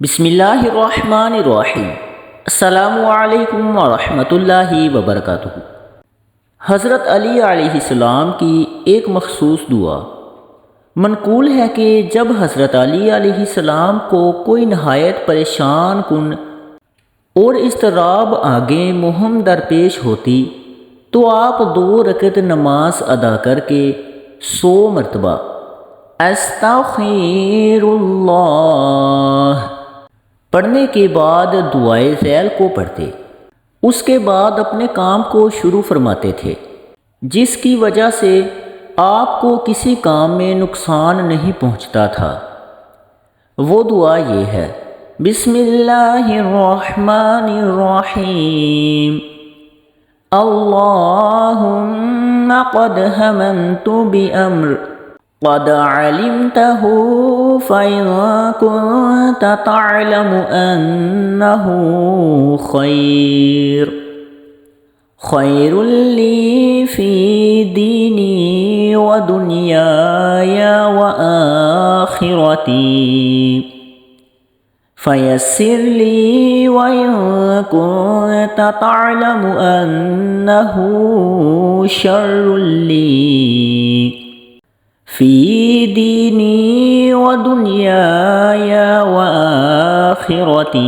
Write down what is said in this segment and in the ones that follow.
بسم اللہ الرحمن الرحیم۔ السلام علیکم ورحمۃ اللہ وبرکاتہ۔ حضرت علی علیہ السلام کی ایک مخصوص دعا۔ منقول ہے کہ جب حضرت علی علیہ السلام کو کوئی نہایت پریشان کن اور اضطراب آگے مہم درپیش ہوتی تو آپ 2 رکعت نماز ادا کر کے 100 مرتبہ استغفر اللہ پڑھنے کے بعد دعائے ذیل کو پڑھتے۔ اس کے بعد اپنے کام کو شروع فرماتے تھے، جس کی وجہ سے آپ کو کسی کام میں نقصان نہیں پہنچتا تھا۔ وہ دعا یہ ہے: بسم اللہ الرحمن الرحیم، اللہم قد ہممت بأمر قد علمته فإن كنت تعلم أنه خير لي في ديني ودنياي وآخرتي فيسر لي وإن كنت تعلم أنه شر لي في ديني ودنياي وآخرتي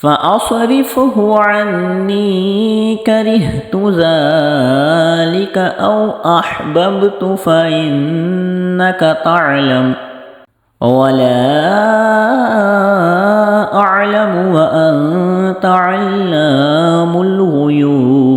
فأصرفه عني كرهت ذلك أو أحببت فإنك تعلم ولا أعلم وأنت علام الغيوب۔